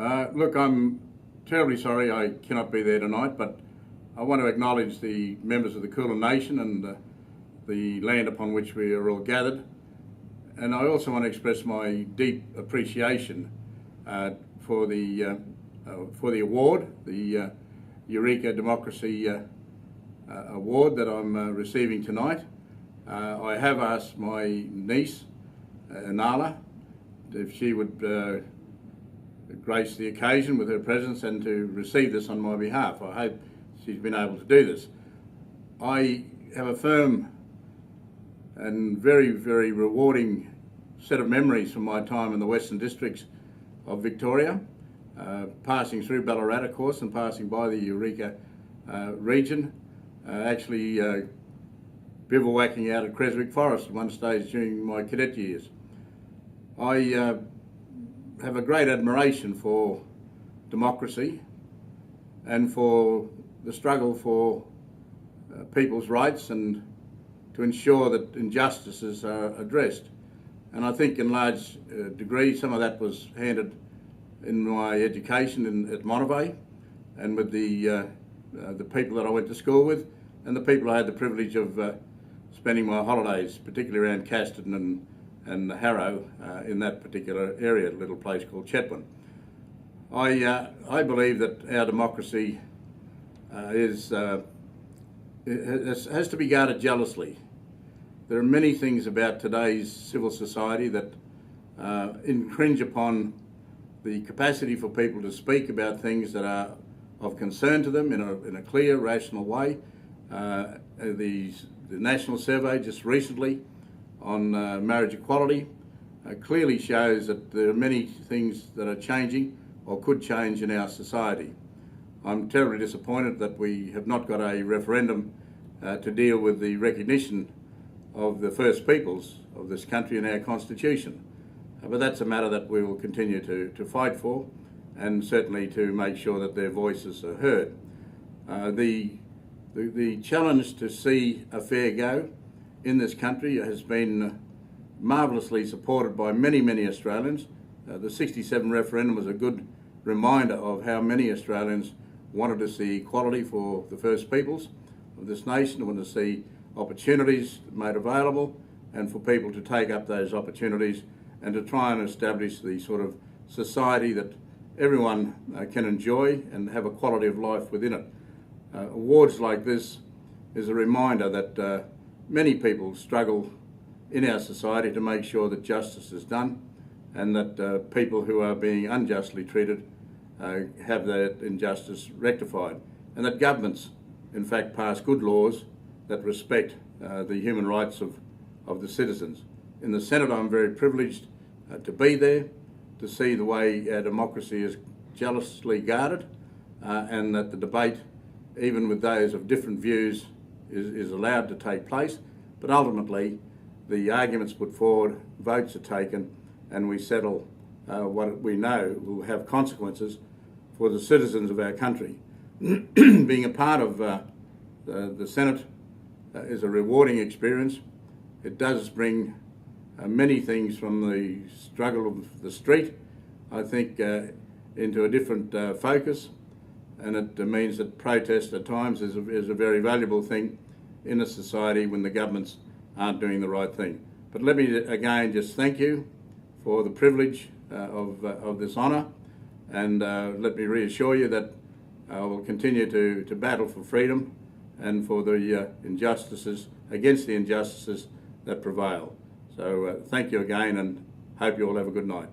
Look, I'm terribly sorry I cannot be there tonight, but I want to acknowledge the members of the Kulin Nation and the land upon which we are all gathered. And I also want to express my deep appreciation for the award, the Eureka Democracy Award that I'm receiving tonight. I have asked my niece, Nala, if she would grace the occasion with her presence and to receive this on my behalf. I hope she's been able to do this. I have a firm and very, very rewarding set of memories from my time in the Western Districts of Victoria, passing through Ballarat, of course, and passing by the Eureka region, actually bivouacking out at Creswick Forest at one stage during my cadet years. I have a great admiration for democracy and for the struggle for people's rights and to ensure that injustices are addressed. And I think in large degree some of that was handed in my education at Monterey and with the people that I went to school with and the people I had the privilege of spending my holidays, particularly around Casterton and Harrow in that particular area, a little place called Chetwynd. I believe that our democracy has to be guarded jealously. There are many things about today's civil society that infringe upon the capacity for people to speak about things that are of concern to them in a clear, rational way. The national survey just recently on marriage equality clearly shows that there are many things that are changing or could change in our society. I'm terribly disappointed that we have not got a referendum to deal with the recognition of the First Peoples of this country in our Constitution. But that's a matter that we will continue to fight for and certainly to make sure that their voices are heard. The challenge to see a fair go in this country has been marvellously supported by many, many Australians. The 67 referendum was a good reminder of how many Australians wanted to see equality for the First Peoples of this nation, wanted to see opportunities made available and for people to take up those opportunities and to try and establish the sort of society that everyone can enjoy and have a quality of life within it. Awards like this is a reminder that many people struggle in our society to make sure that justice is done and that people who are being unjustly treated have that injustice rectified, and that governments in fact pass good laws that respect the human rights of the citizens. In the Senate I'm very privileged to be there, to see the way our democracy is jealously guarded and that the debate, even with those of different views, is allowed to take place, but ultimately the arguments put forward, votes are taken, and we settle what we know will have consequences for the citizens of our country. Being a part of the Senate is a rewarding experience. It does bring many things from the struggle of the street, I think, into a different focus, and it means that protest at times is a very valuable thing in a society when the governments aren't doing the right thing. But let me again just thank you for the privilege of this honour, and let me reassure you that I will continue to battle for freedom and for the injustices, against the injustices that prevail. So thank you again and hope you all have a good night.